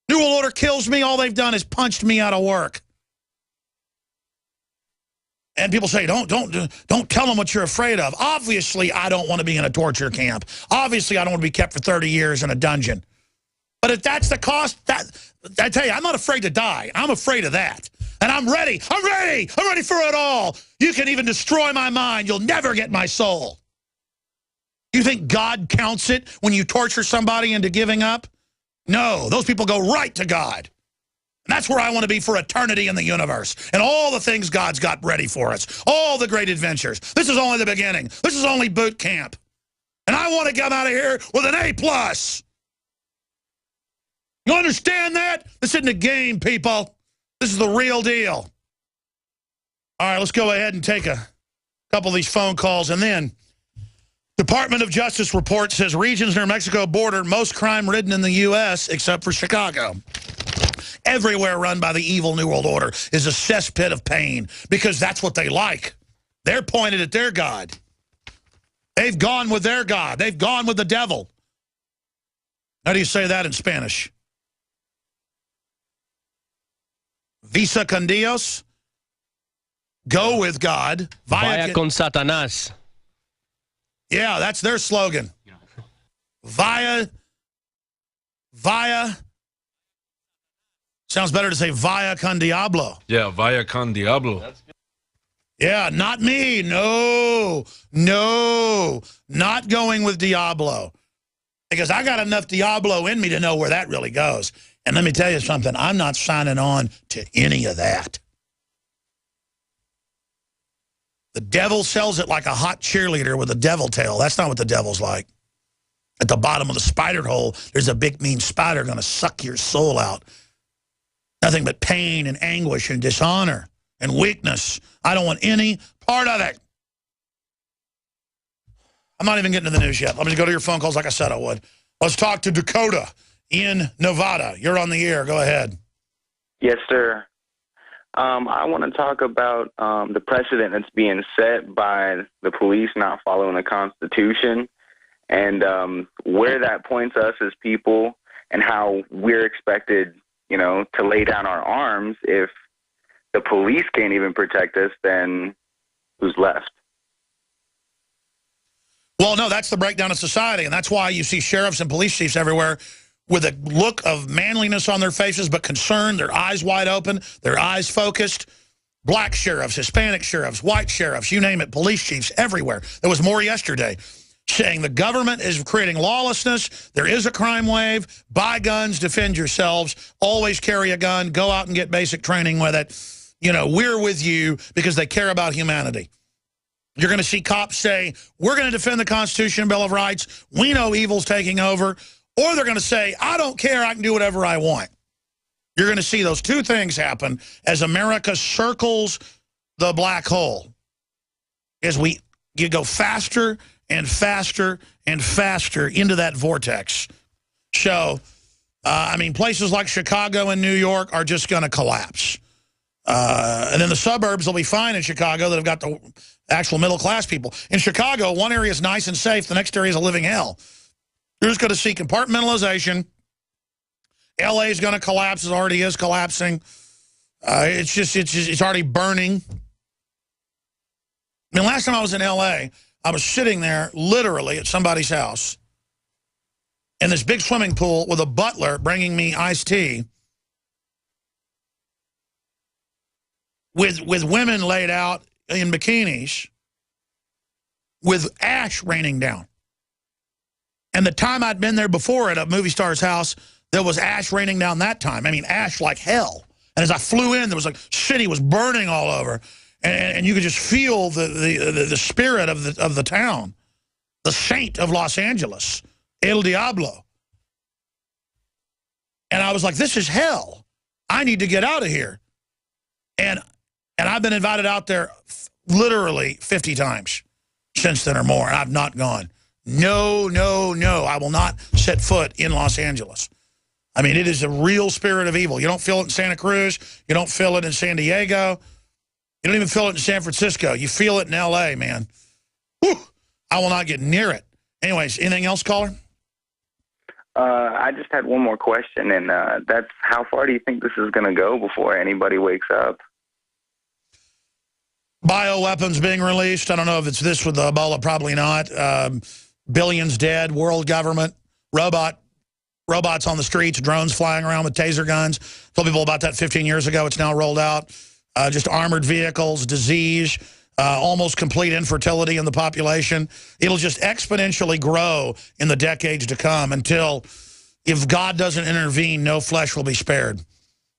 New World Order kills me. All they've done is punched me out of work. And people say, don't tell them what you're afraid of. Obviously, I don't want to be in a torture camp. Obviously, I don't want to be kept for 30 years in a dungeon. But if that's the cost, I tell you, I'm not afraid to die. I'm afraid of that. And I'm ready. I'm ready. I'm ready for it all. You can even destroy my mind. You'll never get my soul. You think God counts it when you torture somebody into giving up? No, those people go right to God. And that's where I want to be for eternity in the universe. And all the things God's got ready for us. All the great adventures. This is only the beginning. This is only boot camp. And I want to come out of here with an A+. You understand that? This isn't a game, people. This is the real deal. All right, let's go ahead and take a couple of these phone calls. And then, Department of Justice report says regions near Mexico border most crime-ridden in the U.S. except for Chicago. Everywhere run by the evil New World Order is a cesspit of pain because that's what they like. They're pointed at their God. They've gone with their God. They've gone with the devil. How do you say that in Spanish? Visa con Dios. Go with God. Vaya con Satanás. Yeah, that's their slogan. Vaya. Sounds better to say vaya con Diablo. Yeah, vaya con Diablo. Yeah, not me. No, not going with Diablo. Because I got enough Diablo in me to know where that really goes. And let me tell you something, I'm not signing on to any of that. The devil sells it like a hot cheerleader with a devil tail. That's not what the devil's like. At the bottom of the spider hole, there's a big mean spider going to suck your soul out. Nothing but pain and anguish and dishonor and weakness. I don't want any part of it. I'm not even getting to the news yet. Let me go to your phone calls like I said I would. Let's talk to Dakota in Nevada. You're on the air. Go ahead. Yes, sir. I want to talk about the precedent that's being set by the police not following the Constitution and where that points us as people and how we're expected, to lay down our arms. If the police can't even protect us, then who's left? Well, no, that's the breakdown of society, and that's why you see sheriffs and police chiefs everywhere with a look of manliness on their faces, but concerned, their eyes wide open, their eyes focused. Black sheriffs, Hispanic sheriffs, white sheriffs, you name it, police chiefs everywhere. There was more yesterday saying the government is creating lawlessness. There is a crime wave. Buy guns, defend yourselves. Always carry a gun. Go out and get basic training with it. We're with you because they care about humanity. You're going to see cops say, we're going to defend the Constitution and Bill of Rights. We know evil's taking over. Or they're going to say, I don't care, I can do whatever I want. You're going to see those two things happen as America circles the black hole. As you go faster and faster and faster into that vortex. So, places like Chicago and New York are just going to collapse. And then the suburbs will be fine in Chicago that have got the actual middle-class people. In Chicago, one area is nice and safe. The next area is a living hell. You're just going to see compartmentalization. L.A. is going to collapse. It already is collapsing. It's already burning. Last time I was in L.A., I was sitting there literally at somebody's house in this big swimming pool with a butler bringing me iced tea with women laid out in bikinis with ash raining down. And the time I'd been there before at a movie star's house, there was ash raining down that time. Ash like hell. And as I flew in, there was city was burning all over. And you could just feel the spirit of the town. The saint of Los Angeles, El Diablo. And I was like, this is hell. I need to get out of here. And I've been invited out there literally 50 times since then or more, and I've not gone. No, I will not set foot in Los Angeles. It is a real spirit of evil. You don't feel it in Santa Cruz. You don't feel it in San Diego. You don't even feel it in San Francisco. You feel it in L.A., man. Whew, I will not get near it. Anyways, anything else, caller? I just had one more question, and that's how far do you think this is going to go before anybody wakes up? Bioweapons being released. I don't know if it's this with the Ebola, probably not. Billions dead, world government, robots on the streets, drones flying around with taser guns. Told people about that 15 years ago. It's now rolled out. Just armored vehicles, disease, almost complete infertility in the population. It'll just exponentially grow in the decades to come until, if God doesn't intervene, no flesh will be spared.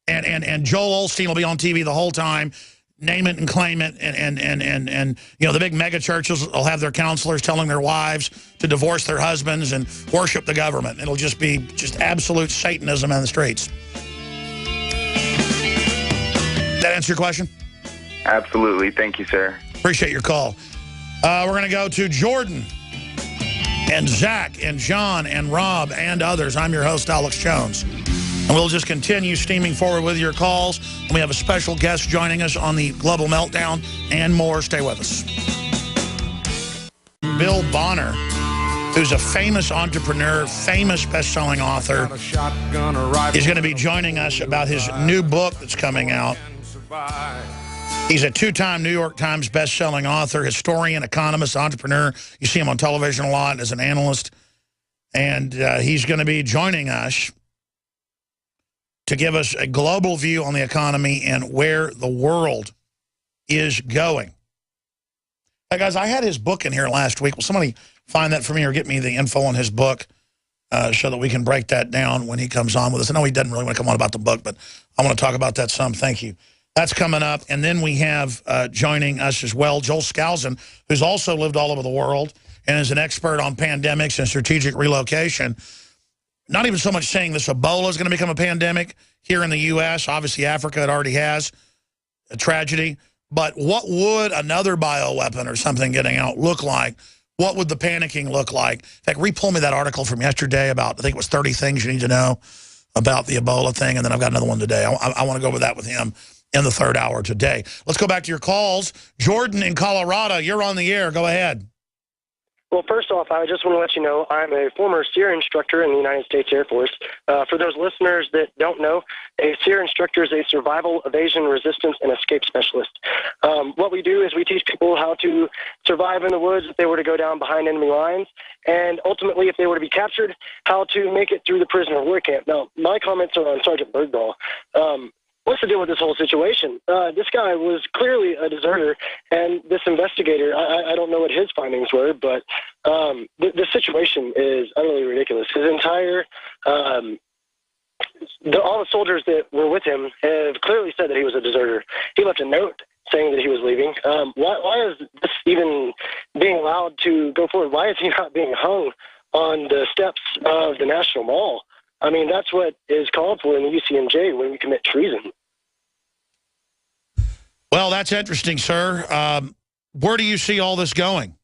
And Joel Osteen will be on TV the whole time, name it and claim it, and you know, the big mega churches will have their counselors telling their wives to divorce their husbands and worship the government. It'll just be absolute Satanism on the streets. That answer your question? Absolutely. Thank you, sir. Appreciate your call. We're going to go to Jordan and Zach and John and Rob and others. I'm your host, Alex Jones. And we'll just continue steaming forward with your calls. And we have a special guest joining us on the Global Meltdown and more. Stay with us. Bill Bonner, who's a famous entrepreneur, famous best-selling author, is going to be joining us about his new book that's coming out. He's a two-time New York Times best-selling author, historian, economist, entrepreneur. You see him on television a lot as an analyst. And he's going to be joining us to give us a global view on the economy and where the world is going. Hey, guys, I had his book in here last week. Will somebody find that for me or get me the info on his book so that we can break that down when he comes on with us? I know he doesn't really want to come on about the book, but I want to talk about that some. Thank you. That's coming up. And then we have joining us as well, Joel Skousen, who's also lived all over the world and is an expert on pandemics and strategic relocation. Not even so much saying this Ebola is going to become a pandemic here in the U.S. Obviously, Africa, it already has a tragedy. But what would another bioweapon or something getting out look like? What would the panicking look like? In fact, re-pull me that article from yesterday about, I think it was 30 things you need to know about the Ebola thing. And then I've got another one today. I want to go over that with him in the third hour today. Let's go back to your calls. Jordan in Colorado, you're on the air. Go ahead. Well, first off, I just want to let you know I'm a former SEER instructor in the United States Air Force. For those listeners that don't know, a SEER instructor is a survival, evasion, resistance, and escape specialist. What we do is we teach people how to survive in the woods if they were to go down behind enemy lines, and ultimately, if they were to be captured, how to make it through the prisoner of war camp. Now, my comments are on Sergeant Bergdahl. What's the deal with this whole situation? This guy was clearly a deserter, and this investigator, I don't know what his findings were, but the situation is utterly ridiculous. His entire, all the soldiers that were with him have clearly said that he was a deserter. He left a note saying that he was leaving. Why is this even being allowed to go forward? Why is he not being hung on the steps of the National Mall? I mean, that's what is called for in the UCMJ when you commit treason. Well, that's interesting, sir. Where do you see all this going?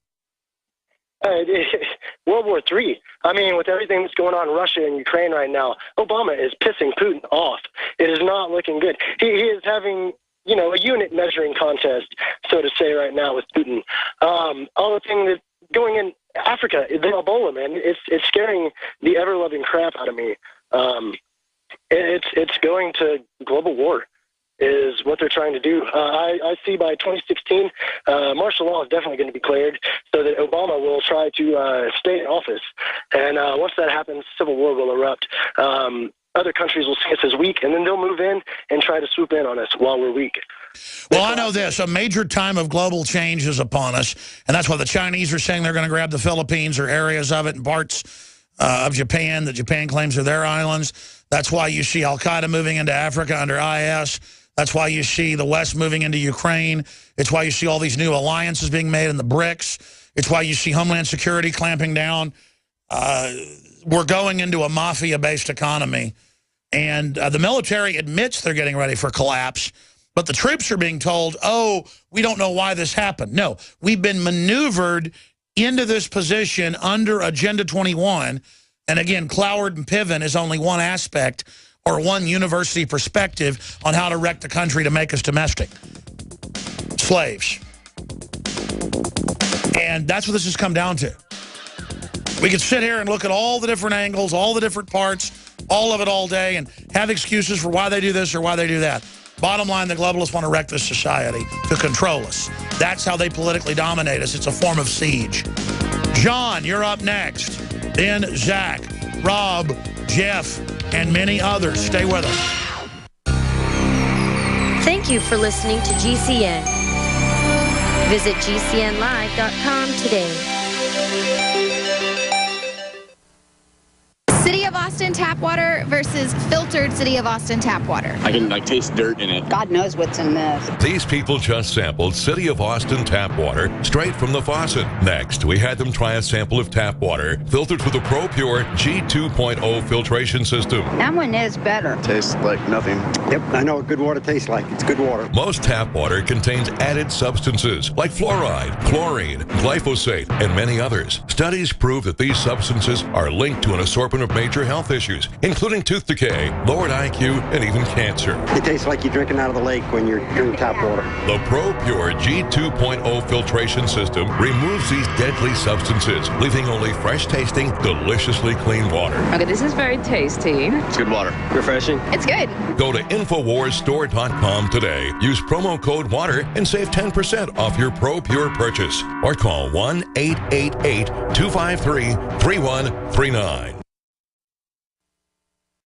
World War III. I mean, with everything that's going on in Russia and Ukraine right now, Obama is pissing Putin off. It is not looking good. He is having, you know, a unit measuring contest, so to say, right now with Putin. All the thing that going in Africa, the Ebola, man, it's scaring the ever-loving crap out of me. It's going to global war is what they're trying to do. I see by 2016, martial law is definitely going to be declared so that Obama will try to stay in office. And once that happens, civil war will erupt. Other countries will see us as weak, and then they'll move in and try to swoop in on us while we're weak. Well, I know this. A major time of global change is upon us, and that's why the Chinese are saying they're going to grab the Philippines or areas of it and parts of Japan that Japan claims are their islands. That's why you see al-Qaeda moving into Africa under IS. That's why you see the West moving into Ukraine. It's why you see all these new alliances being made in the BRICS. It's why you see Homeland Security clamping down. We're going into a mafia-based economy. And the military admits they're getting ready for collapse. But the troops are being told, oh, we don't know why this happened. No, we've been maneuvered into this position under Agenda 21. And again, Cloward and Piven is only one aspect or one university perspective on how to wreck the country to make us domestic slaves. And that's what this has come down to. We could sit here and look at all the different angles, all the different parts, all of it all day, and have excuses for why they do this or why they do that. Bottom line, the globalists want to wreck this society to control us. That's how they politically dominate us. It's a form of siege. John, you're up next. Then Zach, Rob, Jeff, and many others. Stay with us. Thank you for listening to GCN. Visit GCNlive.com today. City of Austin tap water versus filtered City of Austin tap water. I can taste dirt in it. God knows what's in this. These people just sampled City of Austin tap water straight from the faucet. Next, we had them try a sample of tap water filtered with the Pro Pure G2.0 filtration system. That one is better. Tastes like nothing. Yep, I know what good water tastes like. It's good water. Most tap water contains added substances like fluoride, chlorine, glyphosate, and many others. Studies prove that these substances are linked to an assortment of major health issues, including tooth decay, lowered IQ, and even cancer. It tastes like you're drinking out of the lake when you're drinking tap water. The Pro Pure G2.0 filtration system removes these deadly substances, leaving only fresh-tasting, deliciously clean water. Okay, this is very tasty. It's good water. Refreshing. It's good. Go to InfoWarsStore.com today. Use promo code WATER and save 10% off your Pro Pure purchase. Or call 1-888-253-3139.